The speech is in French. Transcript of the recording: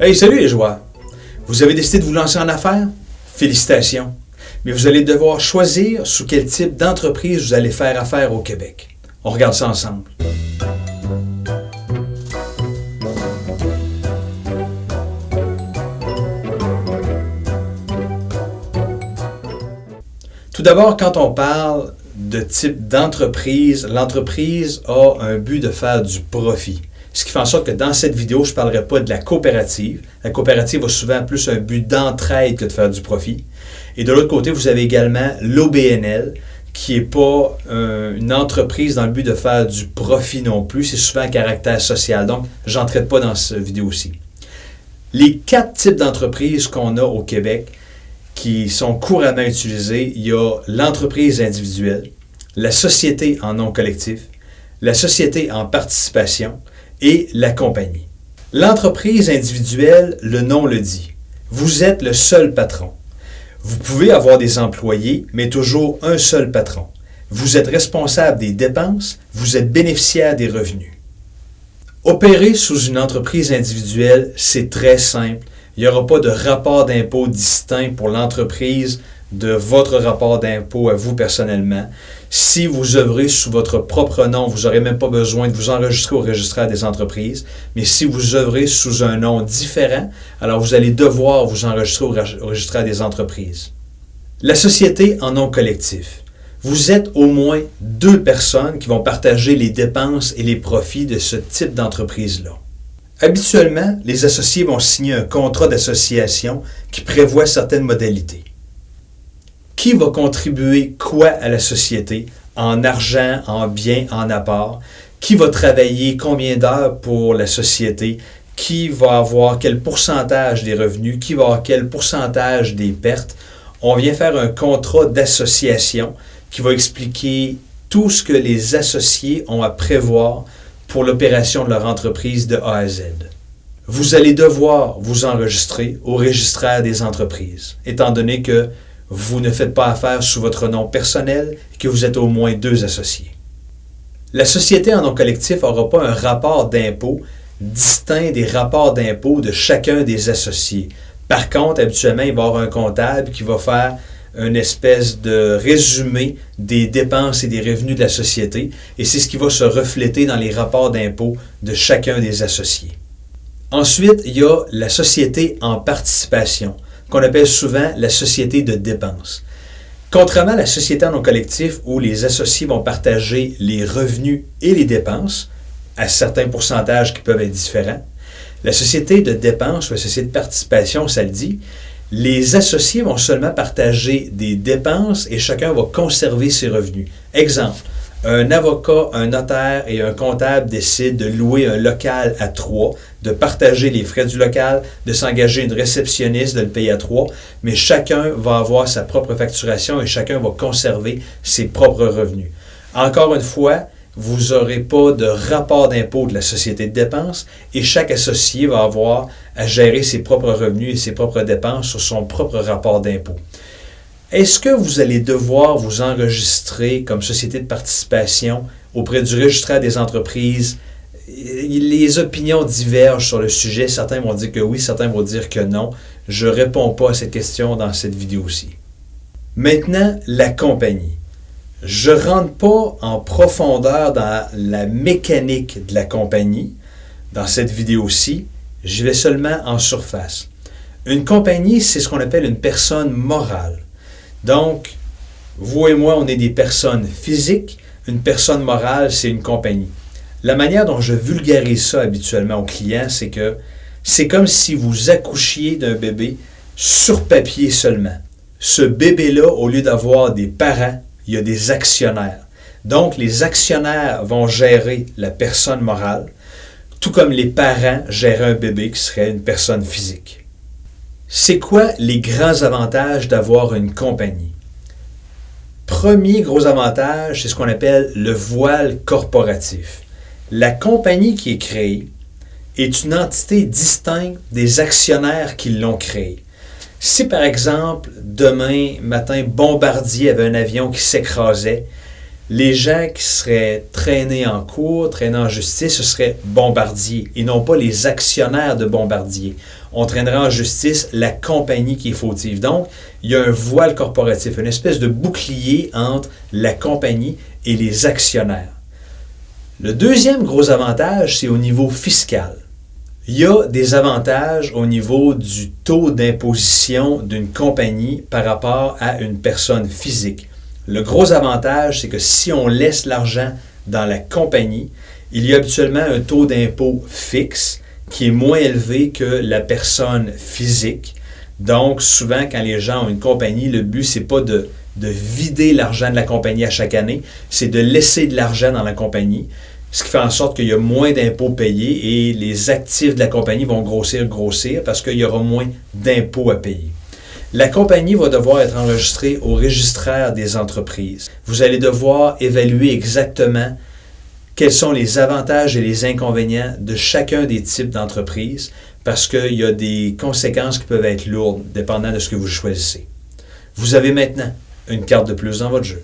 Hey, salut les joueurs! Vous avez décidé de vous lancer en affaires? Félicitations! Mais vous allez devoir choisir sous quel type d'entreprise vous allez faire affaire au Québec. On regarde ça ensemble. Tout d'abord, quand on parle de type d'entreprise, l'entreprise a un but de faire du profit. Ce qui fait en sorte que dans cette vidéo, je ne parlerai pas de la coopérative. La coopérative a souvent plus un but d'entraide que de faire du profit. Et de l'autre côté, vous avez également l'OBNL, qui n'est pas une entreprise dans le but de faire du profit non plus. C'est souvent un caractère social. Donc, je n'en traite pas dans cette vidéo-ci. Les 4 types d'entreprises qu'on a au Québec qui sont couramment utilisées, il y a l'entreprise individuelle, la société en nom collectif, la société en participation et la compagnie. L'entreprise individuelle, le nom le dit. Vous êtes le seul patron. Vous pouvez avoir des employés, mais toujours un seul patron. Vous êtes responsable des dépenses, vous êtes bénéficiaire des revenus. Opérer sous une entreprise individuelle, c'est très simple. Il n'y aura pas de rapport d'impôt distinct pour l'entreprise de votre rapport d'impôt à vous personnellement. Si vous œuvrez sous votre propre nom, vous n'aurez même pas besoin de vous enregistrer au registraire des entreprises. Mais si vous œuvrez sous un nom différent, alors vous allez devoir vous enregistrer au registraire des entreprises. La société en nom collectif. Vous êtes au moins 2 personnes qui vont partager les dépenses et les profits de ce type d'entreprise-là. Habituellement, les associés vont signer un contrat d'association qui prévoit certaines modalités. Qui va contribuer quoi à la société, en argent, en biens, en apport? Qui va travailler combien d'heures pour la société? Qui va avoir quel pourcentage des revenus? Qui va avoir quel pourcentage des pertes? On vient faire un contrat d'association qui va expliquer tout ce que les associés ont à prévoir pour l'opération de leur entreprise de A à Z. Vous allez devoir vous enregistrer au registraire des entreprises, étant donné que vous ne faites pas affaire sous votre nom personnel et que vous êtes au moins 2 associés. La société en nom collectif n'aura pas un rapport d'impôt distinct des rapports d'impôt de chacun des associés. Par contre, habituellement, il va y avoir un comptable qui va faire une espèce de résumé des dépenses et des revenus de la société, et c'est ce qui va se refléter dans les rapports d'impôt de chacun des associés. Ensuite, il y a la société en participation, qu'on appelle souvent la société de dépenses. Contrairement à la société en nom collectif où les associés vont partager les revenus et les dépenses, à certains pourcentages qui peuvent être différents, la société de dépenses ou la société de participation, ça le dit, les associés vont seulement partager des dépenses et chacun va conserver ses revenus. Exemple, un avocat, un notaire et un comptable décident de louer un local à 3, de partager les frais du local, de s'engager une réceptionniste, de le payer à 3, mais chacun va avoir sa propre facturation et chacun va conserver ses propres revenus. Encore une fois, vous n'aurez pas de rapport d'impôt de la société de dépenses et chaque associé va avoir à gérer ses propres revenus et ses propres dépenses sur son propre rapport d'impôt. Est-ce que vous allez devoir vous enregistrer comme société de participation auprès du registraire des entreprises? Les opinions divergent sur le sujet. Certains vont dire que oui, certains vont dire que non. Je ne réponds pas à cette question dans cette vidéo-ci. Maintenant, la compagnie. Je ne rentre pas en profondeur dans la mécanique de la compagnie dans cette vidéo-ci. Je vais seulement en surface. Une compagnie, c'est ce qu'on appelle une personne morale. Donc, vous et moi, on est des personnes physiques. Une personne morale, c'est une compagnie. La manière dont je vulgarise ça habituellement aux clients, c'est que c'est comme si vous accouchiez d'un bébé sur papier seulement. Ce bébé-là, au lieu d'avoir des parents, il y a des actionnaires. Donc, les actionnaires vont gérer la personne morale, tout comme les parents gèrent un bébé qui serait une personne physique. C'est quoi les grands avantages d'avoir une compagnie? Premier gros avantage, c'est ce qu'on appelle le voile corporatif. La compagnie qui est créée est une entité distincte des actionnaires qui l'ont créée. Si par exemple, demain matin, Bombardier avait un avion qui s'écrasait, les gens qui seraient traînés en cour, traînés en justice, ce serait Bombardier et non pas les actionnaires de Bombardier. on traînera en justice la compagnie qui est fautive. Donc, il y a un voile corporatif, une espèce de bouclier entre la compagnie et les actionnaires. Le deuxième gros avantage, c'est au niveau fiscal. Il y a des avantages au niveau du taux d'imposition d'une compagnie par rapport à une personne physique. Le gros avantage, c'est que si on laisse l'argent dans la compagnie, il y a habituellement un taux d'impôt fixe qui est moins élevé que la personne physique. Donc, souvent, quand les gens ont une compagnie, le but, c'est pas de vider l'argent de la compagnie à chaque année, c'est de laisser de l'argent dans la compagnie, ce qui fait en sorte qu'il y a moins d'impôts payés et les actifs de la compagnie vont grossir parce qu'il y aura moins d'impôts à payer. La compagnie va devoir être enregistrée au registraire des entreprises. Vous allez devoir évaluer exactement quels sont les avantages et les inconvénients de chacun des types d'entreprises parce qu'il y a des conséquences qui peuvent être lourdes dépendant de ce que vous choisissez. Vous avez maintenant une carte de plus dans votre jeu.